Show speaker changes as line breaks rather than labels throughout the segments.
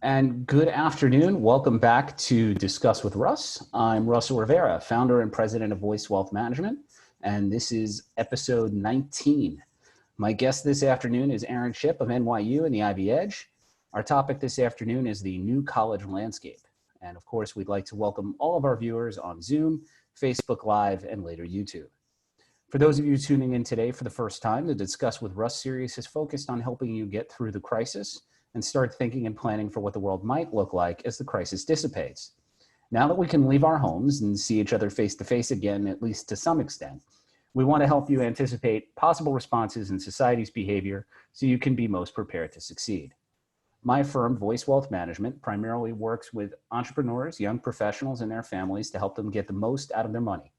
And good afternoon. Welcome back to Discuss with Russ. I'm Russell Rivera, founder and president of Voice Wealth Management, and this is episode 19. My guest this afternoon is Aaron Shipp of NYU and the Ivy Edge. Our topic this afternoon is the new college landscape. And of course, we'd like to welcome all of our viewers on Zoom, Facebook Live, and later YouTube. For those of you tuning in today for the first time, the Discuss with Russ series is focused on helping you get through the crisis and start thinking and planning for what the world might look like as the crisis dissipates. Now that we can leave our homes and see each other face to face again, at least to some extent, we want to help you anticipate possible responses in society's behavior so you can be most prepared to succeed. My firm, Voice Wealth Management, primarily works with entrepreneurs, young professionals, and their families to help them get the most out of their money.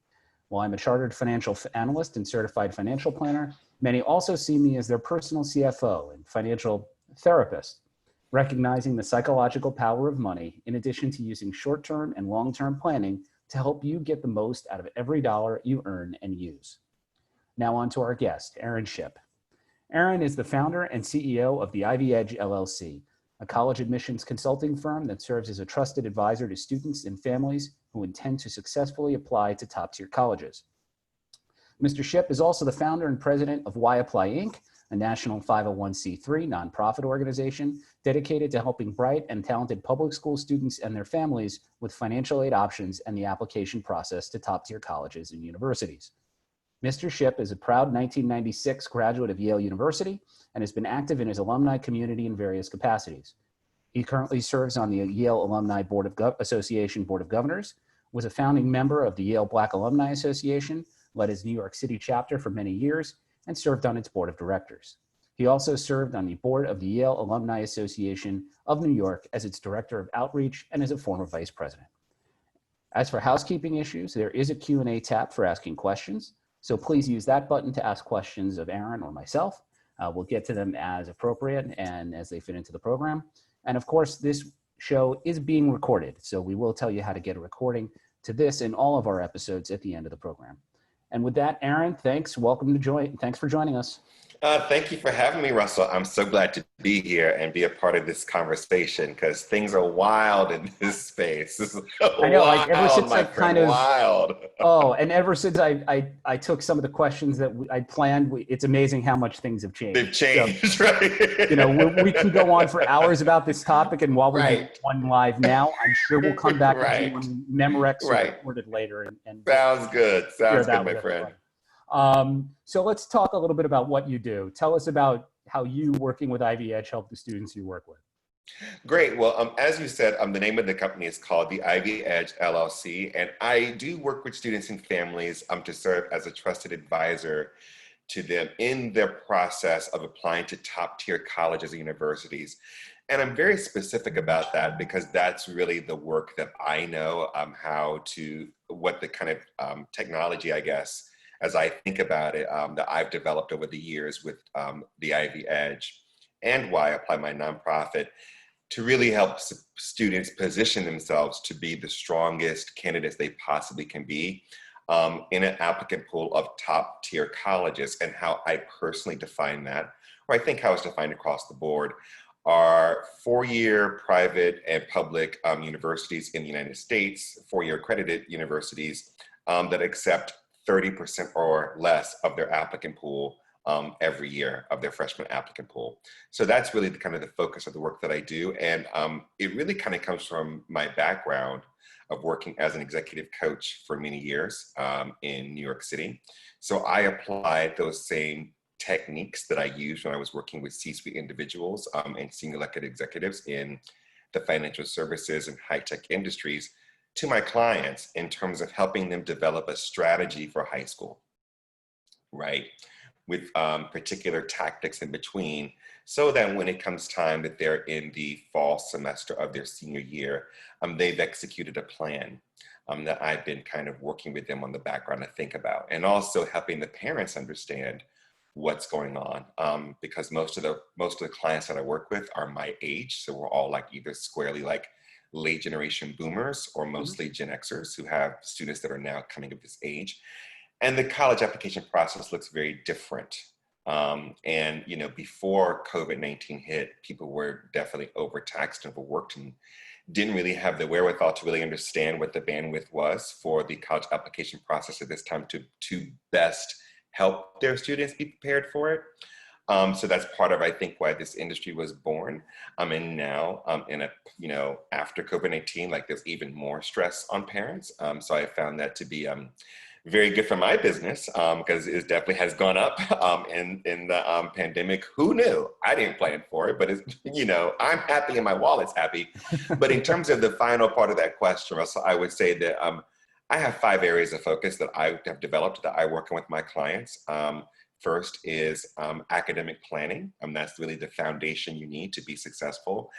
While I'm a chartered financial analyst and certified financial planner, many also see me as their personal CFO and financial therapist, recognizing the psychological power of money in addition to using short-term and long-term planning to help you get the most out of every dollar you earn and use. Now on to our guest, Aaron Shipp. Aaron is the founder and CEO of the Ivy Edge LLC, a college admissions consulting firm that serves as a trusted advisor to students and families who intend to successfully apply to top-tier colleges. Mr. Shipp is also the founder and president of Why Apply Inc., a national 501c3 nonprofit organization dedicated to helping bright and talented public school students and their families with financial aid options and the application process to top-tier colleges and universities. Mr. Shipp is a proud 1996 graduate of Yale University and has been active in his alumni community in various capacities. He currently serves on the Yale Alumni Association Board of Governors, was a founding member of the Yale Black Alumni Association, led its New York City chapter for many years, and served on its board of directors. He also served on the board of the Yale Alumni Association of New York as its director of outreach and as a former vice president. As for housekeeping issues, there is a Q&A tab for asking questions, so please use that button to ask questions of Aaron or myself. We'll get to them as appropriate and as they fit into the program. And of course, this show is being recorded, so we will tell you how to get a recording to this and all of our episodes at the end of the program. And with that, Aaron, thanks. Thanks for joining us.
Thank you for having me, Russell. I'm so glad to be here and be a part of this conversation because things are wild in this space. This is
I know,
wild,
ever since
my
I
friend, wild.
and ever since I took some of the questions that I planned, it's amazing how much things have changed.
They've changed,
so,
right?
we can go on for hours about this topic, and while we're doing one live now, I'm sure we'll come back and do one Memorex or recorded later. And
Sounds good. Sounds good, my friend.
So let's talk a little bit about what you do. Tell us about how you, working with Ivy Edge, help the students you work with.
Great. Well, as you said, the name of the company is called the Ivy Edge LLC, and I do work with students and families to serve as a trusted advisor to them in their process of applying to top-tier colleges and universities. And I'm very specific about that because that's really the work that I know what the kind of technology, I guess, as I think about it, that I've developed over the years with the Ivy Edge and Why Apply, my nonprofit, to really help students position themselves to be the strongest candidates they possibly can be in an applicant pool of top tier colleges. And how I personally define that, or I think how it's defined across the board, are four-year private and public universities in the United States, four-year accredited universities that accept 30% or less of their applicant pool every year of their freshman applicant pool. So that's really the kind of the focus of the work that I do. And it really kind of comes from my background of working as an executive coach for many years in New York City. So I applied those same techniques that I used when I was working with C-suite individuals and senior elected executives in the financial services and high-tech industries to my clients in terms of helping them develop a strategy for high school, right? With particular tactics in between, so that when it comes time that they're in the fall semester of their senior year, they've executed a plan that I've been kind of working with them on the background to think about, and also helping the parents understand what's going on, because most of the clients that I work with are my age, so we're all like either squarely like late generation boomers or mostly Gen Xers who have students that are now coming of this age. And the college application process looks very different And, before COVID-19 hit, people were definitely overtaxed and overworked and didn't really have the wherewithal to really understand what the bandwidth was for the college application process at this time to best help their students be prepared for it. So that's part of, I think, why this industry was born. And now, after COVID-19, like there's even more stress on parents. So I found that to be very good for my business because it definitely has gone up in the pandemic. Who knew? I didn't plan for it, but it's, I'm happy and my wallet's happy. But in terms of the final part of that question, Russell, I would say that I have 5 areas of focus that I have developed that I work on with my clients. First is academic planning. That's really the foundation you need to be a successful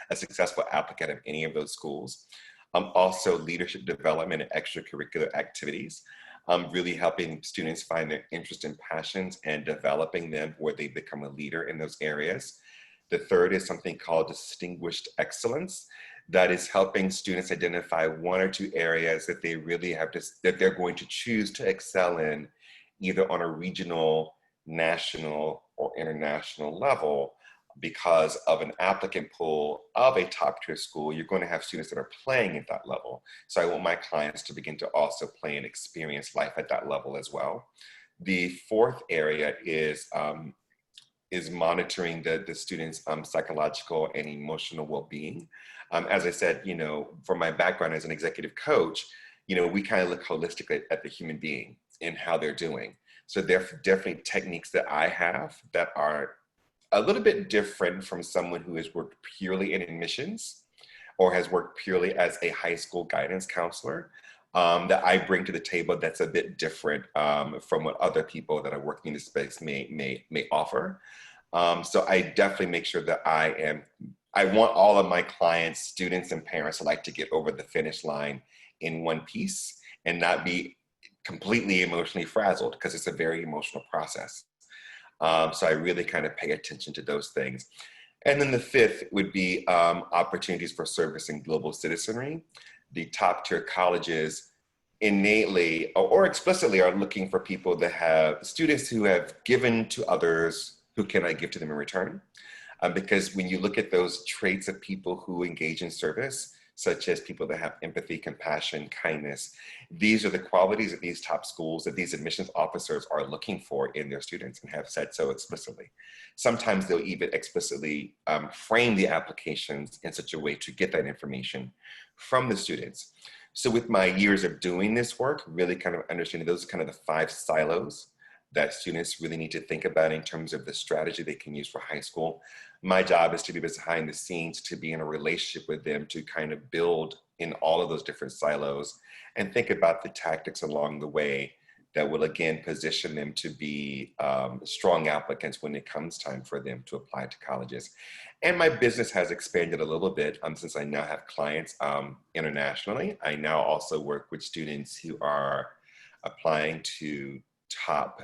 applicant of any of those schools. Also leadership development and extracurricular activities. Really helping students find their interests and passions and developing them where they become a leader in those areas. The third is something called distinguished excellence. That is helping students identify 1 or 2 areas that they really that they're going to choose to excel in, either on a regional, national, or international level. Because of an applicant pool of a top tier school, you're going to have students that are playing at that level. So I want my clients to begin to also play and experience life at that level as well. The fourth area is monitoring the students' psychological and emotional well-being. As I said, for my background as an executive coach, we kind of look holistically at the human being and how they're doing. So there are definitely techniques that I have that are a little bit different from someone who has worked purely in admissions or has worked purely as a high school guidance counselor, that I bring to the table that's a bit different from what other people that are working in this space may offer. So I definitely make sure that I want all of my clients, students, and parents alike to get over the finish line in one piece and not be completely emotionally frazzled, because it's a very emotional process. So I really kind of pay attention to those things. And then the fifth would be opportunities for service and global citizenry. The top tier colleges innately or explicitly are looking for people that have students who have given to others who cannot give to them in return. Because when you look at those traits of people who engage in service, such as people that have empathy, compassion, kindness, these are the qualities of these top schools that these admissions officers are looking for in their students and have said so explicitly. Sometimes they'll even explicitly frame the applications in such a way to get that information from the students. So with my years of doing this work, really kind of understanding those are kind of the 5 silos that students really need to think about in terms of the strategy they can use for high school. My job is to be behind the scenes, to be in a relationship with them, to kind of build in all of those different silos and think about the tactics along the way that will again position them to be strong applicants when it comes time for them to apply to colleges. And my business has expanded a little bit since I now have clients internationally. I now also work with students who are applying to top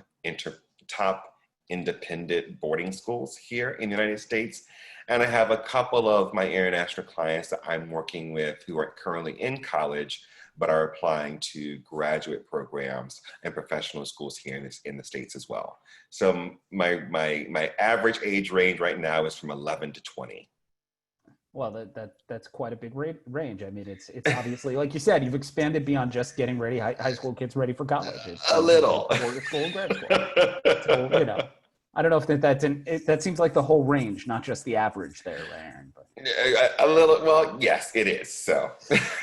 independent boarding schools here in the United States. And I have a couple of my international clients that I'm working with who are currently in college, but are applying to graduate programs and professional schools here in the States as well. So my average age range right now is from 11 to 20.
Well, that's quite a big range. I mean, it's obviously, like you said, you've expanded beyond just getting ready, high school kids ready for college. It's
a little.
Boarding school and grad school. So, I don't know if that seems like the whole range, not just the average there, Aaron. But.
A little, well, yes, it is. So.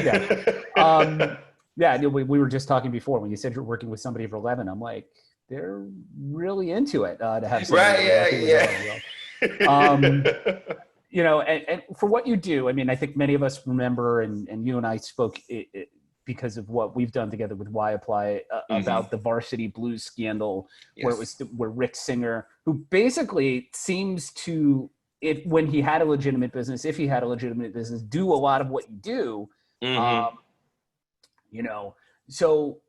Yeah. Yeah, we were just talking before when you said you're working with somebody for 11. I'm like, they're really into it to have somebody.
Right. Yeah.
And for what you do, I mean, I think many of us remember, and you and I spoke because of what we've done together with Why Apply about the Varsity Blues scandal, yes. where Rick Singer, who basically seems to, when he had a legitimate business, do a lot of what you do. So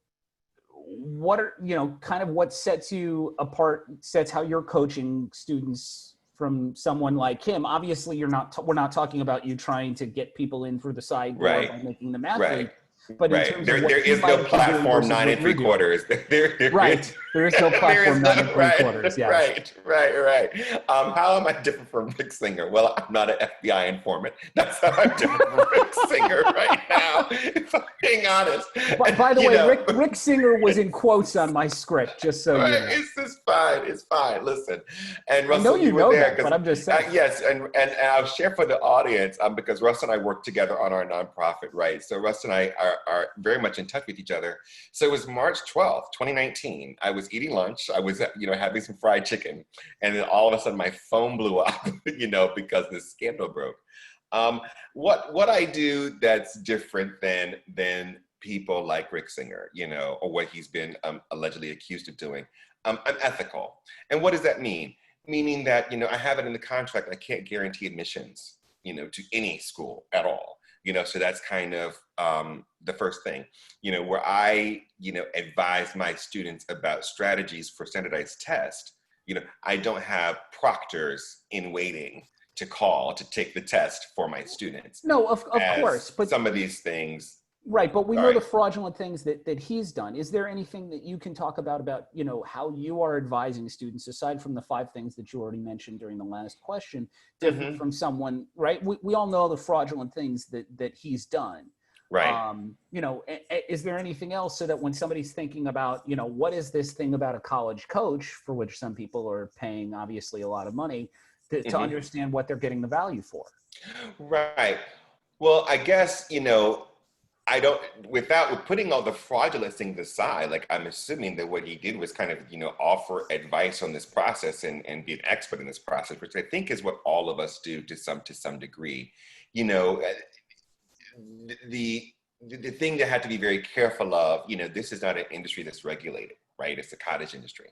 what are, kind of what sets you apart, sets how you're coaching students from someone like him? Obviously we're not talking about you trying to get people in for the side door by making them athletes. But in
Right.
terms of
There,
what
there
he
is
might
no
have been doing
platform
versus
nine
what
and
you're
three
doing.
quarters. There
Right.
is.
There is no
There
platform
is
nine
no,
and three
right,
quarters. Yes.
right. How am I different from Rick Singer? Well, I'm not an FBI informant. That's how I'm different from Rick Singer right now, if I'm being honest.
But by the
You
way,
know,
Rick Singer was in quotes on my script, just so you
right,
know.
it's just fine. It's fine. Listen, and
I know
Russell,
you
you were
know
there
that,
because
but I'm just saying.
yes, and I'll share for the audience because Russ and I work together on our nonprofit, right? So Russ and I are very much in touch with each other. So it was March 12th, 2019. I was eating lunch. I was, having some fried chicken, and then all of a sudden my phone blew up, because this scandal broke. What I do that's different than people like Rick Singer, or what he's been allegedly accused of doing. I'm ethical. And what does that mean? Meaning that, I have it in the contract, I can't guarantee admissions, to any school at all. So that's kind of the first thing, where I, advise my students about strategies for standardized tests. I don't have proctors in waiting to call to take the test for my students.
No, of course,
As
but
some of these things.
right, but we know
Sorry.
the fraudulent things that he's done. Is there anything that you can talk about, how you are advising students, aside from the 5 things that you already mentioned during the last question, different from someone, right? We all know the fraudulent things that he's done.
Right.
Is there anything else so that when somebody's thinking about, what is this thing about a college coach, for which some people are paying obviously a lot of money, to understand what they're getting the value for?
Right. Well, I guess, I don't, without putting all the fraudulent things aside, like I'm assuming that what he did was kind of, offer advice on this process and be an expert in this process, which I think is what all of us do to some degree. The thing that had to be very careful of, this is not an industry that's regulated, right? It's a cottage industry.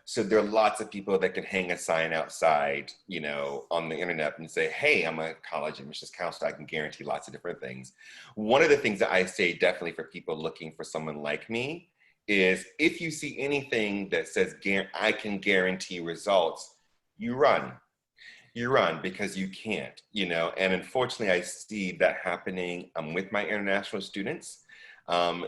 So there are lots of people that can hang a sign outside, on the internet and say, hey, I'm a college admissions counselor. I can guarantee lots of different things. One of the things that I say definitely for people looking for someone like me is if you see anything that says I can guarantee results, you run. You run because you can't, and unfortunately I see that happening with my international students.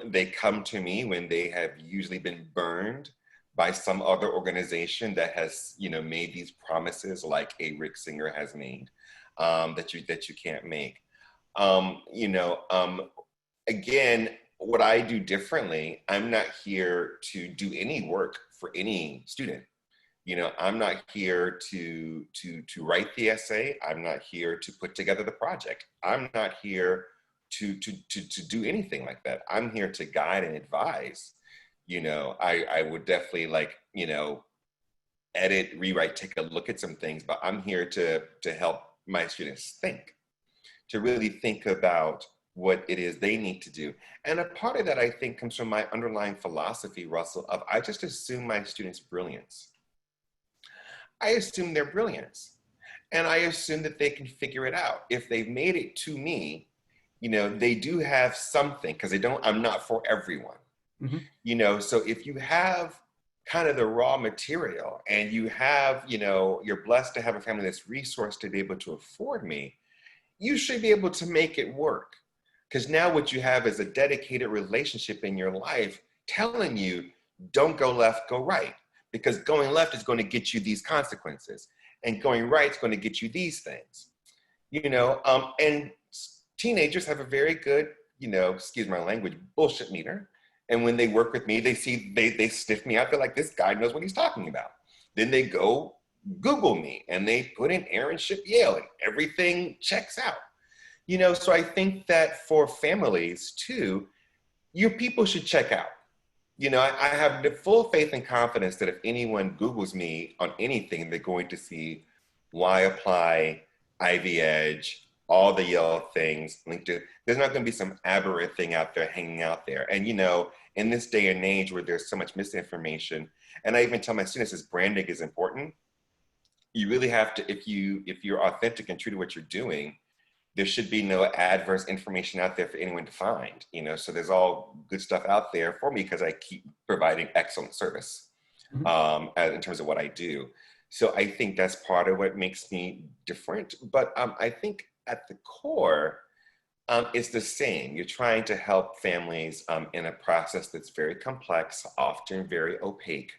They come to me when they have usually been burned by some other organization that has, made these promises like a Rick Singer has made, that you can't make. Again, what I do differently, I'm not here to do any work for any student. I'm not here to write the essay. I'm not here to put together the project. I'm not here to do anything like that. I'm here to guide and advise. I would definitely edit, rewrite, take a look at some things, but I'm here to help my students think, to really think about what it is they need to do. And a part of that, I think, comes from my underlying philosophy, Russell, of I just assume my students' brilliance. I assume their brilliance. And I assume that they can figure it out. If they've made it to me, they do have something, because I'm not for everyone. So if you have kind of the raw material and you have, you're blessed to have a family that's resourced to be able to afford me, you should be able to make it work. Because now what you have is a dedicated relationship in your life telling you, don't go left, go right. Because going left is going to get you these consequences. And going right is going to get you these things. And teenagers have a very good, excuse my language, bullshit meter. And when they work with me, they sniff me out. They're like, this guy knows what he's talking about. Then they go Google me and they put in Aaron Shipp Yale and everything checks out. So I think that for families too, your people should check out. I have the full faith and confidence that if anyone Googles me on anything, they're going to see why apply, Ivy Edge, all the Yale things, LinkedIn. There's not going to be some aberrant thing out there hanging out there. And, in this day and age where there's so much misinformation, and I even tell my students this branding is important. You really have to, if you're authentic and true to what you're doing, there should be no adverse information out there for anyone to find, so there's all good stuff out there for me because I keep providing excellent service in terms of what I do. So I think that's part of what makes me different. But I think at the core, It's the same. You're trying to help families in a process that's very complex, often very opaque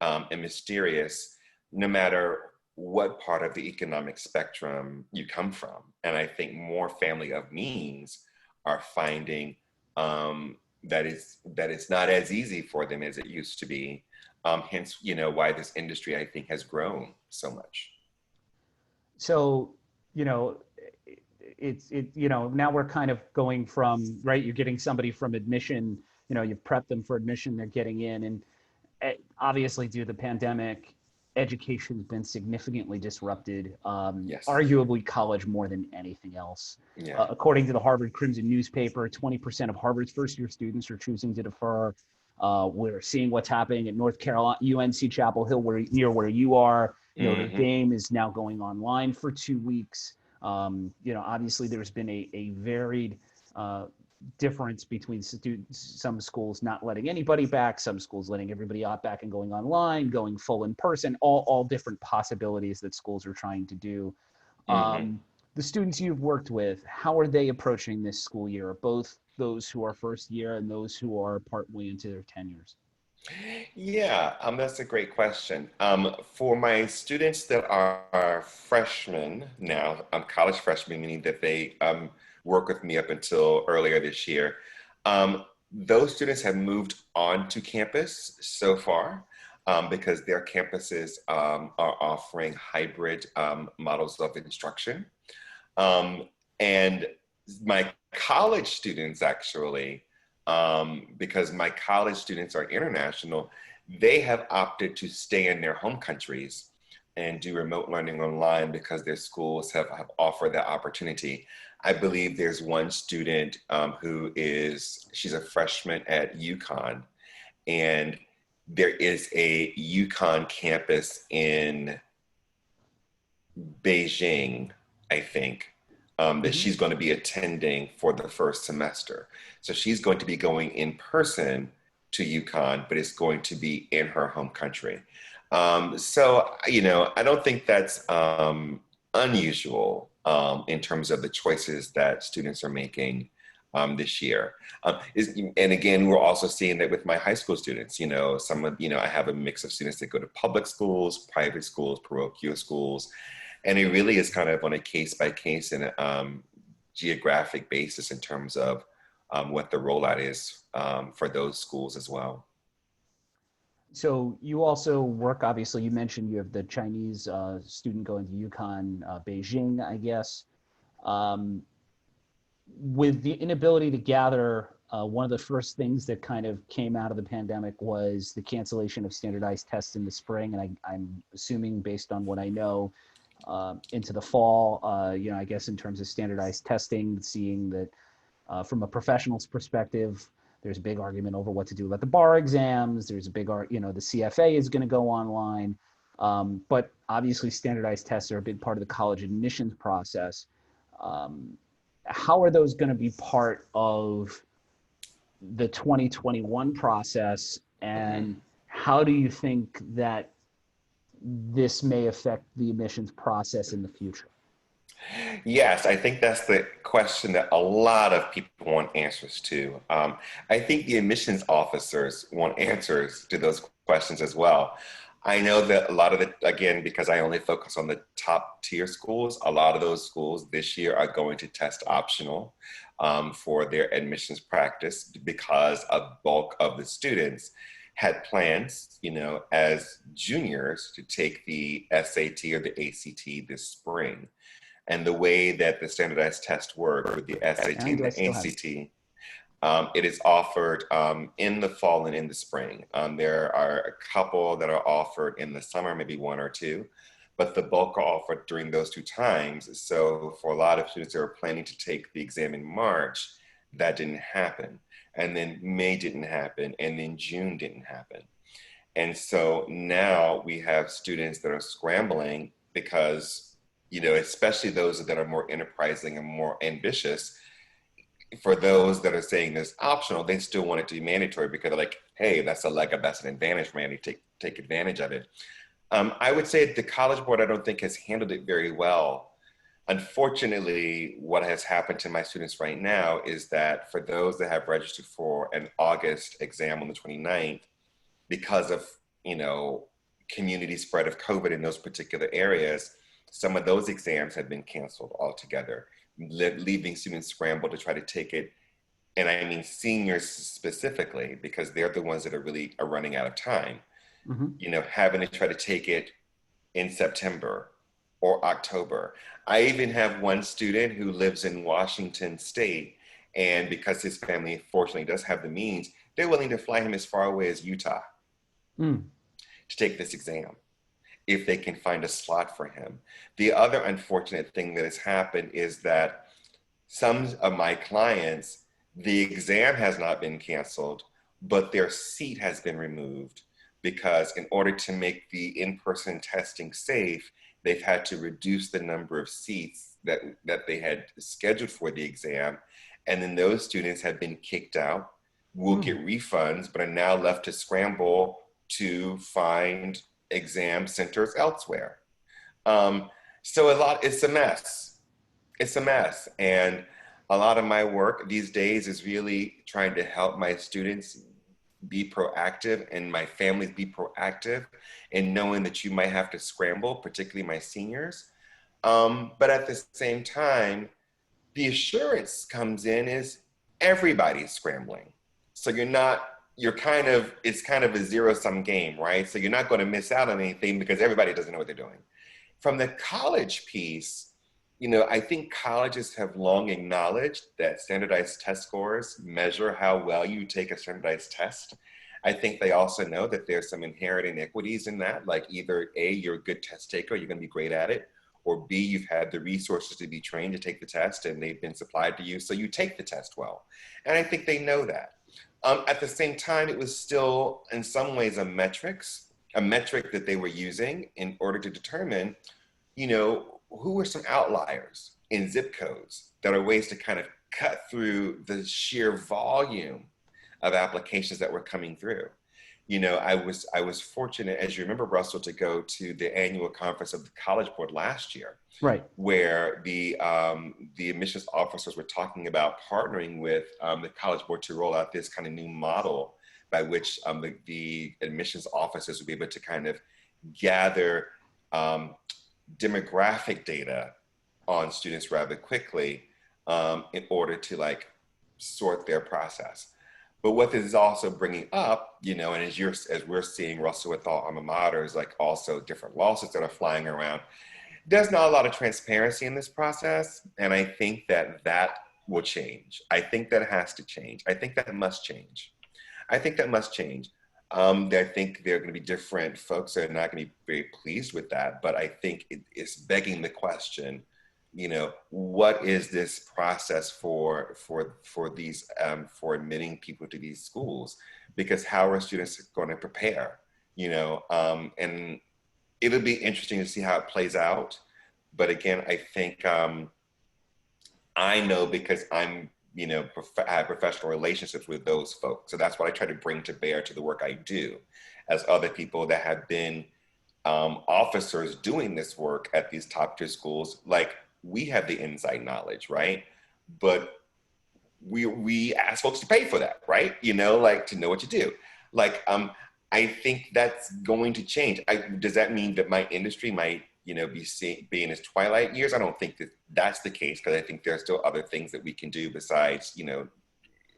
and mysterious, no matter what part of the economic spectrum you come from. And I think more family of means are finding that it's not as easy for them as it used to be. Hence, why this industry, I think, has grown so much.
So, you know, now we're kind of going from, right, you're getting somebody from admission, you've prepped them for admission, they're getting in, and obviously due to the pandemic, education's been significantly disrupted,
Yes.
arguably college more than anything else.
Yeah.
According to the Harvard Crimson newspaper, 20% of Harvard's first-year students are choosing to defer. We're seeing what's happening at North Carolina, UNC Chapel Hill, near where you are. Notre
Mm-hmm.
Dame is now going online for 2 weeks. Obviously there's been a varied difference between students, some schools not letting anybody back, some schools letting everybody out back and going online, going full in person, all different possibilities that schools are trying to do.
Mm-hmm.
The students you've worked with, how are they approaching this school year, both those who are first year and those who are partway into their tenures?
Yeah, that's a great question. For my students that are freshmen now, college freshmen, meaning that they work with me up until earlier this year, those students have moved on to campus so far because their campuses are offering hybrid models of instruction. And my college students actually, because my college students are international, they have opted to stay in their home countries and do remote learning online because their schools have offered that opportunity. I believe there's one student she's a freshman at UConn, and there is a UConn campus in Beijing, I think, that
Mm-hmm.
she's going to be attending for the first semester. So she's going to be going in person to UConn, but it's going to be in her home country. I don't think that's unusual in terms of the choices that students are making this year. And again, we're also seeing that with my high school students. I have a mix of students that go to public schools, private schools, parochial schools, and it really is kind of on a case by case and geographic basis in terms of what the rollout is for those schools as well.
So you also work, obviously, you mentioned you have the Chinese student going to UConn, Beijing, I guess. Um, with the inability to gather, one of the first things that kind of came out of the pandemic was the cancellation of standardized tests in the spring. And I'm assuming, based on what I know, into the fall, I guess in terms of standardized testing, seeing that from a professional's perspective, there's a big argument over what to do about the bar exams. There's a big, the CFA is going to go online. But obviously standardized tests are a big part of the college admissions process. How are those going to be part of the 2021 process?
Mm-hmm.
And how do you think that this may affect the admissions process in the future?
Yes, I think that's the question that a lot of people want answers to. I think the admissions officers want answers to those questions as well. I know that a lot of again, because I only focus on the top tier schools, a lot of those schools this year are going to test optional for their admissions practice because a bulk of the students had plans, as juniors to take the SAT or the ACT this spring. And the way that the standardized test work with the SAT
And
and
do I
the
still have
ACT, it is offered in the fall and in the spring. There are a couple that are offered in the summer, maybe one or two, but the bulk are offered during those two times. So for a lot of students that are planning to take the exam in March, that didn't happen. And then May didn't happen, and then June didn't happen. And so now we have students that are scrambling because, especially those that are more enterprising and more ambitious, for those that are saying this optional, they still want it to be mandatory because they're like, hey, that's a leg up, that's an advantage for me to take advantage of it. I would say the College Board, I don't think, has handled it very well Unfortunately, what has happened to my students right now is that for those that have registered for an August exam on the 29th, because of, community spread of COVID in those particular areas, some of those exams have been canceled altogether, leaving students scramble to try to take it. And I mean seniors specifically, because they're the ones that are running out of time, having to try to take it in September or October. I even have one student who lives in Washington State, and because his family fortunately does have the means, they're willing to fly him as far away as Utah to take this exam if they can find a slot for him. The other unfortunate thing that has happened is that some of my clients, the exam has not been canceled, but their seat has been removed because in order to make the in-person testing safe, they've had to reduce the number of seats that they had scheduled for the exam. And then those students have been kicked out, will get refunds, but are now left to scramble to find exam centers elsewhere. So it's a mess. It's a mess. And a lot of my work these days is really trying to help my students be proactive and my families be proactive in knowing that you might have to scramble, particularly my seniors. But at the same time, the assurance comes in is everybody's scrambling. So it's kind of a zero-sum game, right? So you're not going to miss out on anything because everybody doesn't know what they're doing. From the college piece, I think colleges have long acknowledged that standardized test scores measure how well you take a standardized test. I think they also know that there's some inherent inequities in that, like either A, you're a good test taker, you're going to be great at it, or B, you've had the resources to be trained to take the test and they've been supplied to you, so you take the test well. And I think they know that. At the same time, it was still, in some ways, a metric that they were using in order to determine, who were some outliers in zip codes that are ways to kind of cut through the sheer volume of applications that were coming through. I was fortunate, as you remember, Russell, to go to the annual conference of the College Board last year,
right?
Where the admissions officers were talking about partnering with the College Board to roll out this kind of new model by which the admissions officers would be able to kind of gather demographic data on students rather quickly in order to sort their process. But what this is also bringing up, and as we're seeing, Russell, with all alma maters, also different lawsuits that are flying around, there's not a lot of transparency in this process. And I think that will change. I think that has to change. I think that must change. I think there are going to be different folks that are not going to be very pleased with that. But I think it's begging the question, what is this process for these for admitting people to these schools? Because how are students going to prepare? And it'll be interesting to see how it plays out. But again, I think I know because I have professional relationships with those folks. So that's what I try to bring to bear to the work I do, as other people that have been officers doing this work at these top tier schools. We have the inside knowledge, right? But we ask folks to pay for that, right? To know what you do. I think that's going to change. Does that mean that my industry might, be in its twilight years? I don't think that that's the case, because I think there's still other things that we can do besides,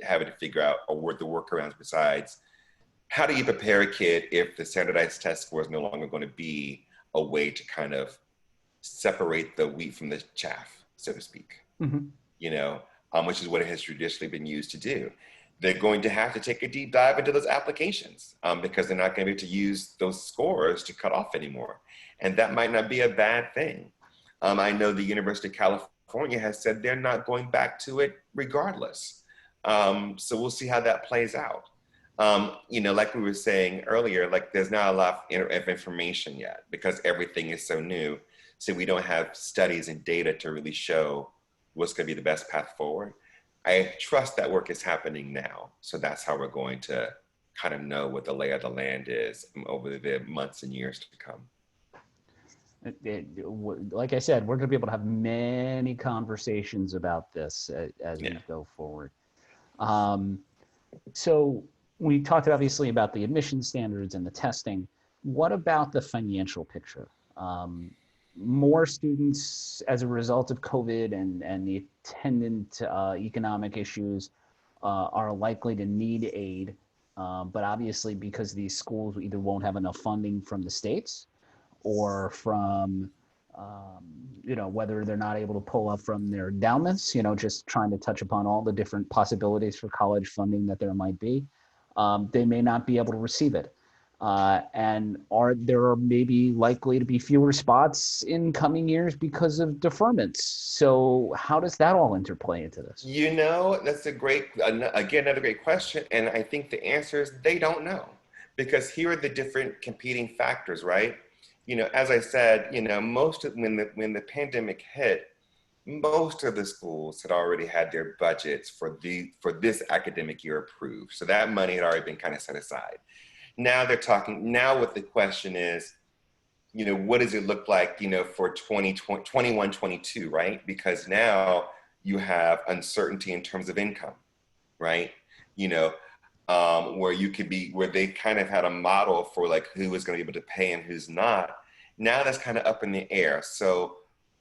having to figure out the workarounds besides how do you prepare a kid if the standardized test score is no longer going to be a way to kind of separate the wheat from the chaff, so to speak, which is what it has traditionally been used to do. They're going to have to take a deep dive into those applications because they're not going to be able to use those scores to cut off anymore. And that might not be a bad thing. I know the University of California has said they're not going back to it regardless. So we'll see how that plays out. Like we were saying earlier, there's not a lot of information yet because everything is so new. So we don't have studies and data to really show what's going to be the best path forward. I trust that work is happening now. So that's how we're going to kind of know what the lay of the land is over the months and years to come.
Like I said, we're going to be able to have many conversations about this as
Yeah.
we go forward. Um, so we talked obviously about the admission standards and the testing. What about the financial picture? More students as a result of COVID and the attendant economic issues are likely to need aid. But obviously, because these schools either won't have enough funding from the states or from whether they're not able to pull up from their endowments, just trying to touch upon all the different possibilities for college funding that there might be, they may not be able to receive it. And there are maybe likely to be fewer spots in coming years because of deferments. So how does that all interplay into this?
That's again, another great question. And I think the answer is they don't know, because here are the different competing factors, right? As I said, when the pandemic hit, most of the schools had already had their budgets for this academic year approved. So that money had already been kind of set aside. Now what the question is, what does it look like, for 2020, 21, 22, right? Because now you have uncertainty in terms of income, right? Where they kind of had a model for like who is going to be able to pay and who's not. Now that's kind of up in the air. So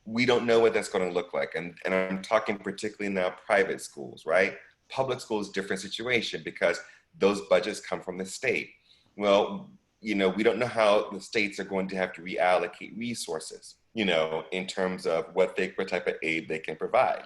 we don't know what that's going to look like. And I'm talking particularly now private schools, right? Public schools, different situation, because those budgets come from the state. Well, we don't know how the states are going to have to reallocate resources, in terms of what type of aid they can provide.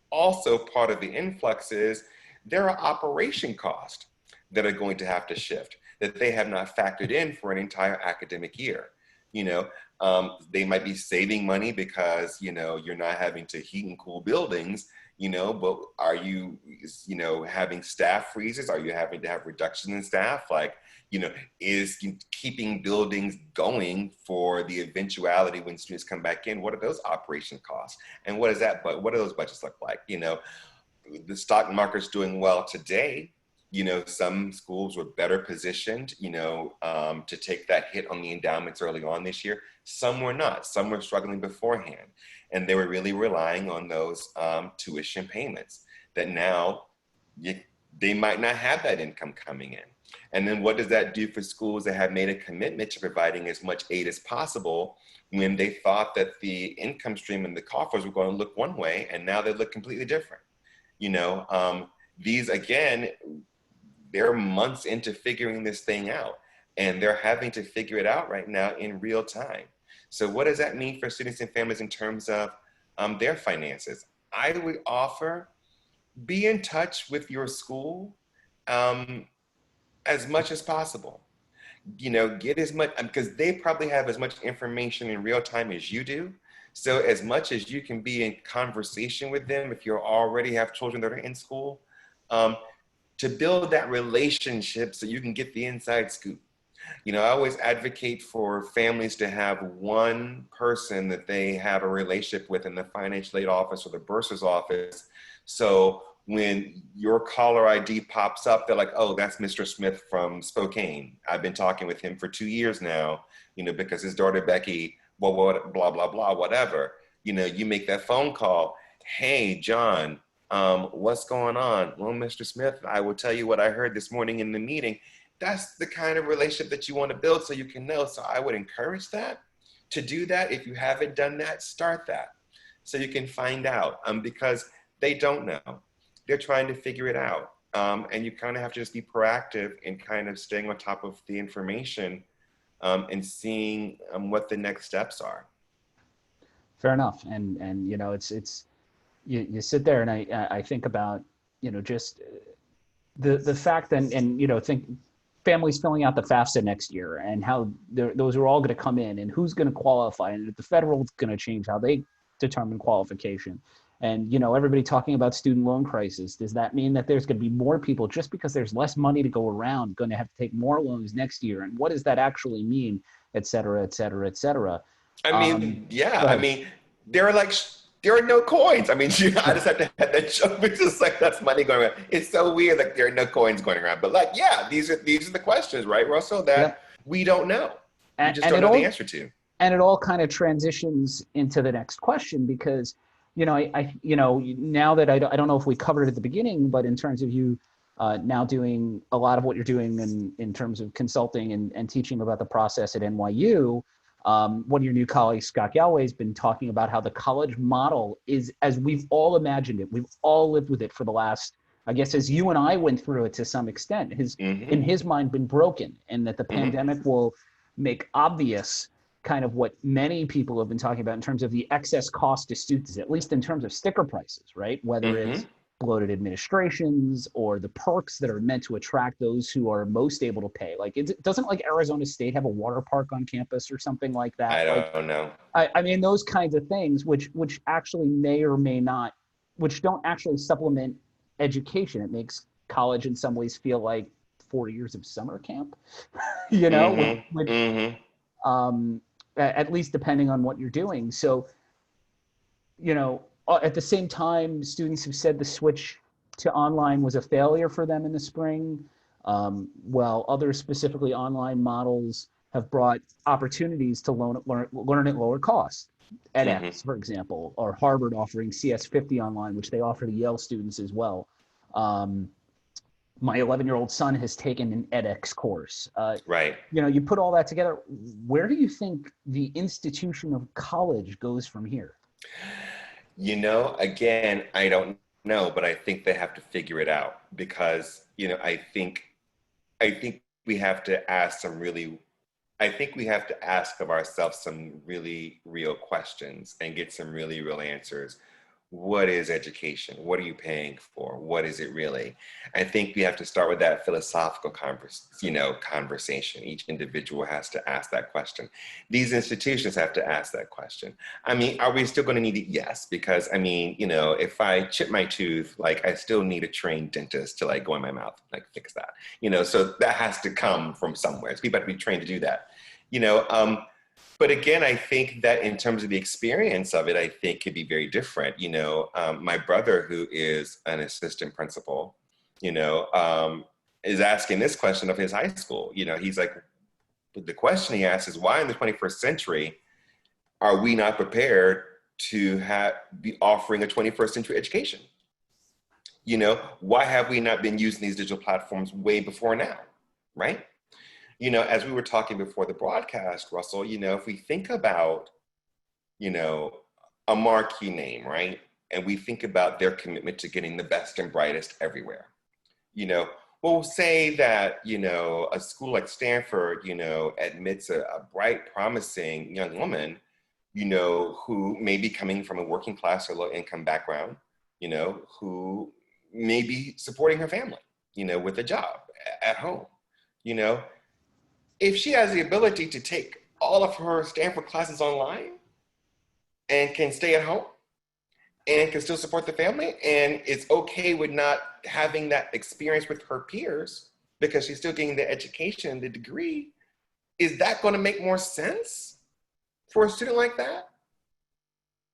Also, part of the influx is there are operation costs that are going to have to shift that they have not factored in for an entire academic year. They might be saving money because, you're not having to heat and cool buildings, but are you, having staff freezes? Are you having to have reduction in staff? Like, is keeping buildings going for the eventuality when students come back in? What are those operation costs? And what do those budgets look like? The stock market's doing well today. Some schools were better positioned, to take that hit on the endowments early on this year. Some were not. Some were struggling beforehand. And they were really relying on those tuition payments that now they might not have that income coming in. And then what does that do for schools that have made a commitment to providing as much aid as possible when they thought that the income stream and the coffers were going to look one way, and now they look completely different? These, again, they're months into figuring this thing out, and they're having to figure it out right now in real time. So what does that mean for students and families in terms of their finances? I would offer, be in touch with your school as much as possible. Get as much, because they probably have as much information in real time as you do. So as much as you can be in conversation with them, if you already have children that are in school, to build that relationship so you can get the inside scoop. I always advocate for families to have one person that they have a relationship with in the financial aid office or the bursar's office. So when your caller ID pops up, they're like, oh, that's Mr. Smith from Spokane. I've been talking with him for 2 years now, because his daughter Becky, blah, blah, blah, blah, whatever. You make that phone call. Hey, John, what's going on? Well, Mr. Smith, I will tell you what I heard this morning in the meeting. That's the kind of relationship that you want to build so you can know. So I would encourage that, to do that. If you haven't done that, start that so you can find out, because they don't know. They're trying to figure it out. And you kind of have to just be proactive in kind of staying on top of the information and seeing what the next steps are.
Fair enough. And it's you sit there and I think about, just the fact that, and think families filling out the FAFSA next year and how those are all going to come in and who's going to qualify, and the federal's going to change how they determine qualification. And, everybody talking about student loan crisis. Does that mean that there's going to be more people, just because there's less money to go around, going to have to take more loans next year? And what does that actually mean, et cetera, et cetera, et cetera?
There are no coins. I just have to have that joke. It's just like, that's money going around. It's so weird. Like, there are no coins going around. But these are the questions, right, Russell, that we don't know. We just don't know the answer to.
And it all kind of transitions into the next question because, now that I don't know if we covered it at the beginning, but in terms of you now doing a lot of what you're doing in terms of consulting and teaching about the process at NYU, one of your new colleagues, Scott Galway, has been talking about how the college model is, as we've all imagined it, we've all lived with it for the last, I guess, as you and I went through it to some extent, in his mind been broken, and that the pandemic will make obvious kind of what many people have been talking about in terms of the excess cost to students, at least in terms of sticker prices, right? Whether it's bloated administrations or the perks that are meant to attract those who are most able to pay. Like, doesn't like Arizona State have a water park on campus or something like that?
I
Like,
don't know.
I mean, those kinds of things, which actually may or may not, which don't actually supplement education. It makes college in some ways feel like 4 years of summer camp, at least depending on what you're doing. So, at the same time, students have said the switch to online was a failure for them in the spring, while other specifically online models have brought opportunities to learn at lower cost. edX, for example, or Harvard offering CS50 online, which they offer to Yale students as well. My 11-year-old son has taken an edX course.
Right.
You put all that together. Where do you think the institution of college goes from here?
Again, I don't know, but I think they have to figure it out because, I think we have to ask of ourselves some really real questions and get some really real answers. What is education? What are you paying for? What is it really? I think we have to start with that philosophical conversation. Each individual has to ask that question. These institutions have to ask that question. I mean, are we still going to need it? Yes, because if I chip my tooth, I still need a trained dentist to go in my mouth, fix that. So that has to come from somewhere. So people have to be trained to do that. But again, I think that in terms of the experience of it, I think could be very different. My brother, who is an assistant principal, is asking this question of his high school. He's like, the question he asks is, why in the 21st century are we not prepared to be offering a 21st century education? Why have we not been using these digital platforms way before now, right? As we were talking before the broadcast, Russell, if we think about, a marquee name, right? And we think about their commitment to getting the best and brightest everywhere. We'll say that, a school like Stanford, admits a bright, promising young woman, who may be coming from a working class or low income background, who may be supporting her family, with a job at home, If she has the ability to take all of her Stanford classes online and can stay at home and can still support the family and is okay with not having that experience with her peers because she's still getting the education, the degree, is that going to make more sense for a student like that?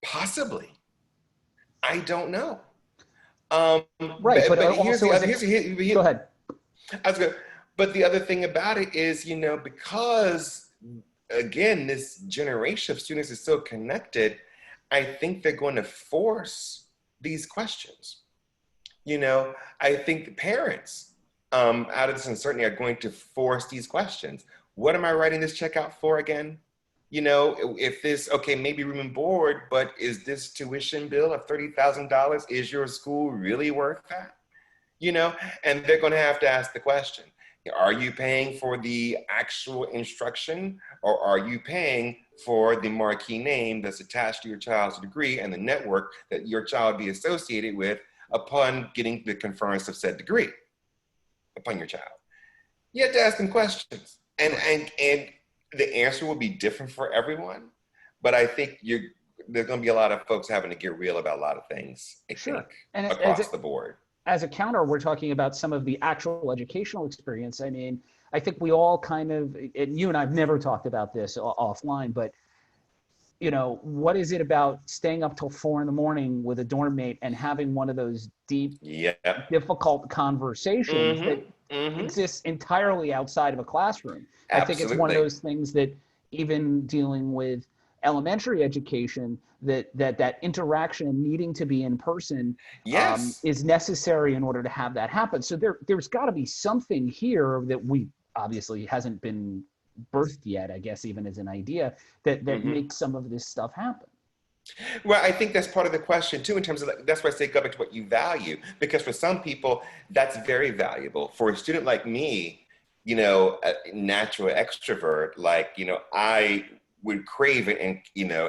Possibly. I don't know.
Right, but
here's
also,
the other,
go ahead.
I was good. But the other thing about it is, because, again, this generation of students is so connected, I think they're going to force these questions. I think the parents, out of this uncertainty, are going to force these questions. What am I writing this check out for again? If this, okay, maybe room and board, but is this tuition bill of $30,000, is your school really worth that? And they're going to have to ask the question. Are you paying for the actual instruction, or are you paying for the marquee name that's attached to your child's degree and the network that your child be associated with upon getting the conference of said degree upon your child? You have to ask them questions, and the answer will be different for everyone. But I think there's going to be a lot of folks having to get real about a lot of things. I think across the board.
As a counter, we're talking about some of the actual educational experience. I mean, I think we all kind of, and you and I've never talked about this offline, but, what is it about staying up till 4 a.m. with a dorm mate and having one of those deep, difficult conversations that exists entirely outside of a classroom? Absolutely. I think it's one of those things that even dealing with elementary education, that interaction needing to be in person
Yes.
is necessary in order to have that happen. So there's got to be something here that we obviously hasn't been birthed yet, I guess, even as an idea that
Hmm.
makes some of this stuff happen.
Well, I think that's part of the question too, in terms of that's why I say go back to what you value, because for some people that's very valuable. For a student like me, a natural extrovert, like, I would crave it and,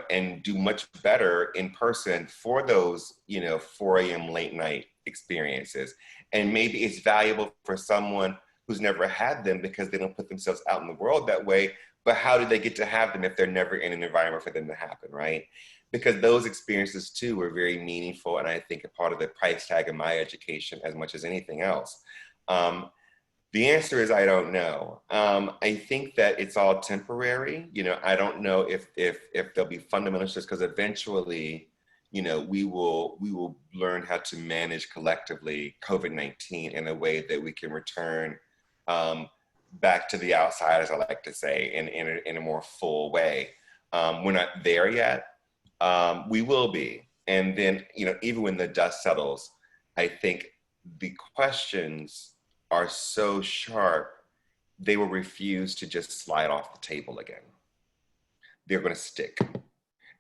and do much better in person for those, 4 a.m. late night experiences. And maybe it's valuable for someone who's never had them because they don't put themselves out in the world that way. But how do they get to have them if they're never in an environment for them to happen, right? Because those experiences too were very meaningful, and I think a part of the price tag of my education as much as anything else. The answer is I don't know. I think that it's all temporary. I don't know if there'll be fundamental shifts, because eventually, we will learn how to manage collectively COVID-19 in a way that we can return back to the outside, as I like to say, in a more full way. We're not there yet. We will be. And then, even when the dust settles, I think the questions are so sharp, they will refuse to just slide off the table again. They're going to stick,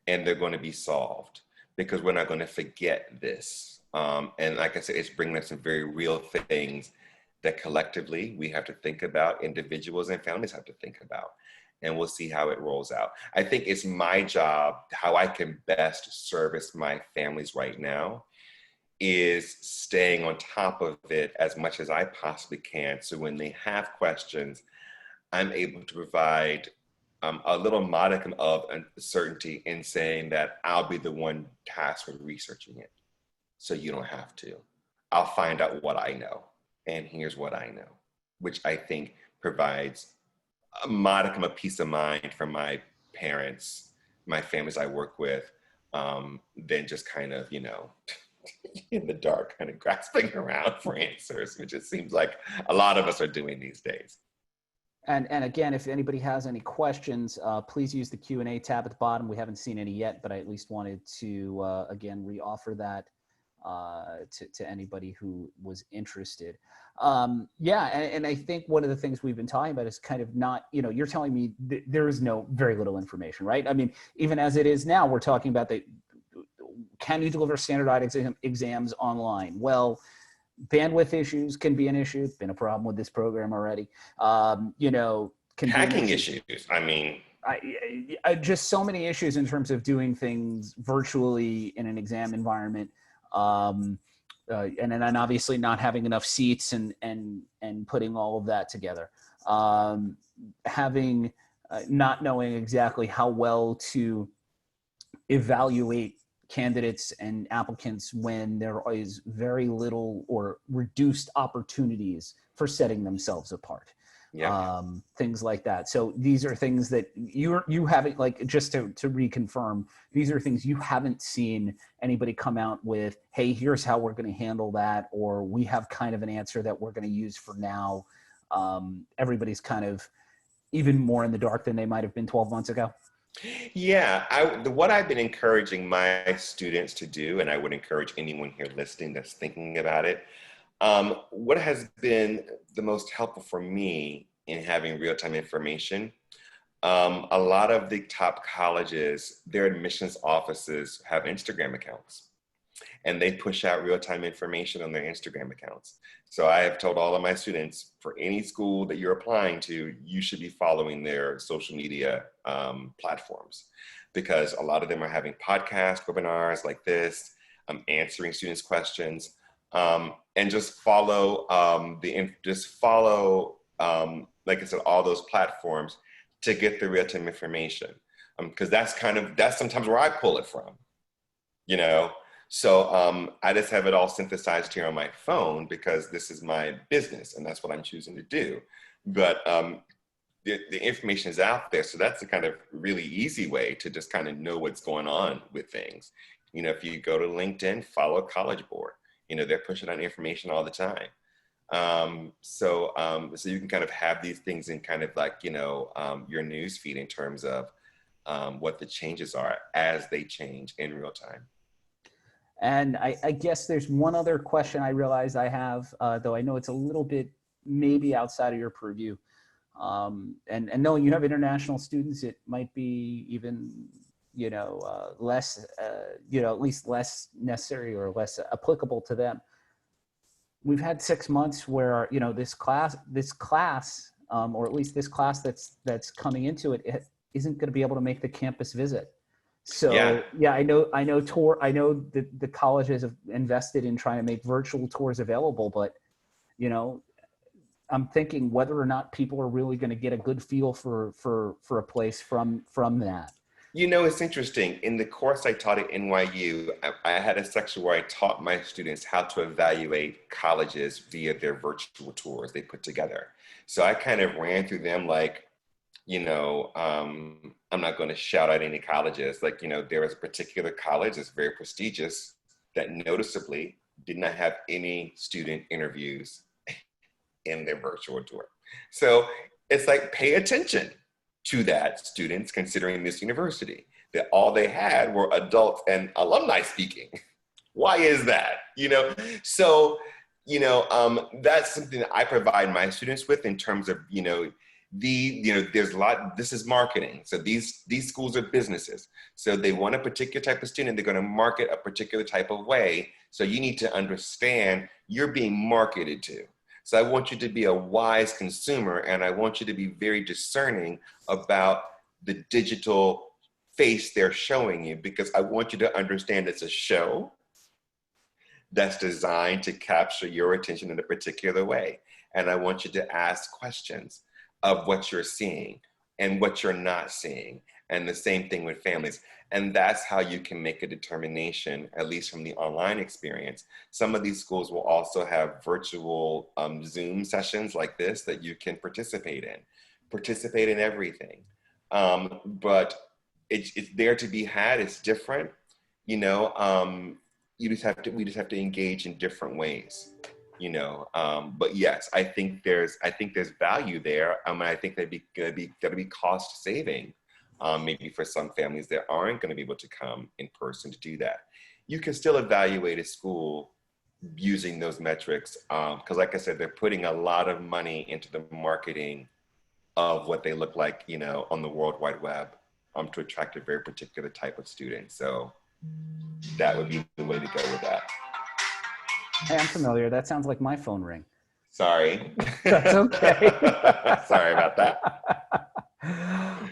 and they're going to be solved, because we're not going to forget this. And like I said, it's bringing us some very real things that collectively we have to think about, individuals and families have to think about. And we'll see how it rolls out. I think it's my job, how I can best service my families right now is staying on top of it as much as I possibly can. So when they have questions, I'm able to provide a little modicum of certainty in saying that I'll be the one tasked with researching it. So you don't have to. I'll find out what I know. And here's what I know, which I think provides a modicum of peace of mind for my parents, my families I work with, than just kind of, in the dark, kind of grasping around for answers, which it seems like a lot of us are doing these days.
And again, if anybody has any questions, please use the Q&A tab at the bottom. We haven't seen any yet, but I at least wanted to, again, re-offer that to anybody who was interested. Yeah, and I think one of the things we've been talking about is kind of not, you're telling me there is very little information, right? I mean, even as it is now, we're talking about can you deliver standardized exams online? Well, bandwidth issues can be an issue. It's been a problem with this program already. Can
Hacking
be an issue.
issues. I mean,
just so many issues in terms of doing things virtually in an exam environment. And then obviously not having enough seats and putting all of that together. Having not knowing exactly how well to evaluate candidates and applicants when there is very little or reduced opportunities for setting themselves apart.
yeah.
Things like that. So these are things that you haven't, like, just to reconfirm, these are things you haven't seen anybody come out with, hey, here's how we're going to handle that, or we have kind of an answer that we're going to use for now. Everybody's kind of even more in the dark than they might have been 12 months ago.
Yeah, what I've been encouraging my students to do, and I would encourage anyone here listening that's thinking about it, what has been the most helpful for me in having real-time information, a lot of the top colleges, their admissions offices have Instagram accounts, and they push out real-time information on their Instagram accounts. So I have told all of my students, for any school that you're applying to, you should be following their social media platforms, because a lot of them are having podcast webinars like this, answering students' questions, and just follow like I said, all those platforms to get the real-time information, because that's sometimes where I pull it from, So I just have it all synthesized here on my phone because this is my business and that's what I'm choosing to do. But the information is out there. So that's the kind of really easy way to just kind of know what's going on with things. If you go to LinkedIn, follow College Board. They're pushing out information all the time. So you can kind of have these things in kind of like, your news feed in terms of what the changes are as they change in real time.
And I guess there's one other question I realize I have, though I know it's a little bit maybe outside of your purview. And knowing you have international students, it might be even, less, at least less necessary or less applicable to them. We've had 6 months where, this class, or at least this class that's coming into it isn't going to be able to make the campus visit. So yeah, I know the colleges have invested in trying to make virtual tours available, but I'm thinking whether or not people are really going to get a good feel for a place from that.
It's interesting. In the course I taught at NYU, I had a section where I taught my students how to evaluate colleges via their virtual tours they put together. So I kind of ran through them like, I'm not going to shout out any colleges. Like, there was a particular college that's very prestigious that noticeably did not have any student interviews in their virtual tour. So it's like, pay attention to that, students, considering this university, that all they had were adults and alumni speaking. Why is that? So, that's something that I provide my students with in terms of, there's a lot, this is marketing. So these schools are businesses. So they want a particular type of student, they're going to market a particular type of way. So you need to understand you're being marketed to. So I want you to be a wise consumer, and I want you to be very discerning about the digital face they're showing you, because I want you to understand it's a show that's designed to capture your attention in a particular way. And I want you to ask questions of what you're seeing and what you're not seeing. And the same thing with families. And that's how you can make a determination, at least from the online experience. Some of these schools will also have virtual Zoom sessions like this that you can participate in. Participate in everything. But it's there to be had. It's different. We just have to engage in different ways. But yes, I think there's value there. And I think that'd be cost saving, maybe for some families that aren't going to be able to come in person to do that. You can still evaluate a school using those metrics, because like I said, they're putting a lot of money into the marketing of what they look like, on the World Wide Web, to attract a very particular type of student. So that would be the way to go with that.
Hey, I'm familiar. That sounds like my phone ring.
Sorry.
That's okay.
Sorry about that.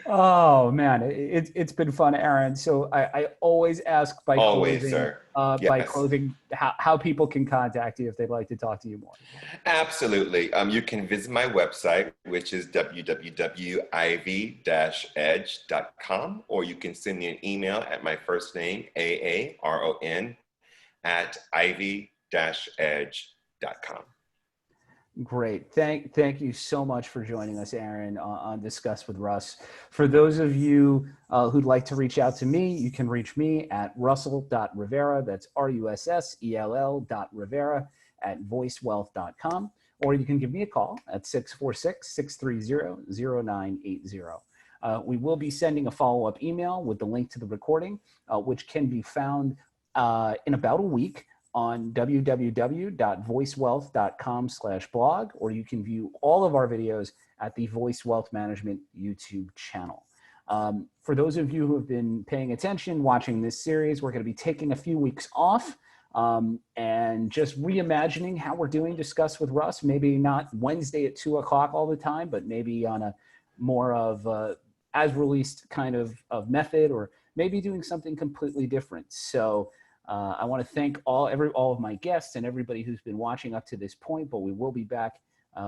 Oh man, it's been fun, Aaron. So I always ask by closing how people can contact you if they'd like to talk to you more.
Absolutely. You can visit my website, which is www.ivy-edge.com, or you can send me an email at my first name, AARON, at ivy-edge.com.
Great. Thank you so much for joining us, Aaron, on Discuss with Russ. For those of you who'd like to reach out to me, you can reach me at russell.rivera, that's russell.rivera at voicewealth.com, or you can give me a call at 646-630-0980. We will be sending a follow-up email with the link to the recording, which can be found in about a week on www.voicewealth.com/blog, or you can view all of our videos at the Voice Wealth Management YouTube channel. For those of you who have been paying attention, watching this series, we're going to be taking a few weeks off and just reimagining how we're doing Discuss with Russ. Maybe not Wednesday at 2 o'clock all the time, but maybe on a more of as released kind of method, or maybe doing something completely different. So I want to thank all of my guests and everybody who's been watching up to this point, but we will be back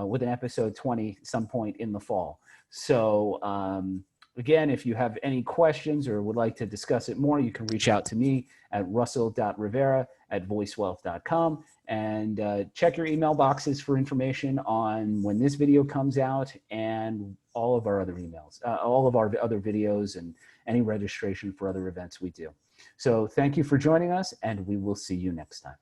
with an episode 20 some point in the fall. So again, if you have any questions or would like to discuss it more, you can reach out to me at russell.rivera@voicewealth.com, and check your email boxes for information on when this video comes out and all of our other emails, all of our other videos, and any registration for other events we do. So thank you for joining us, and we will see you next time.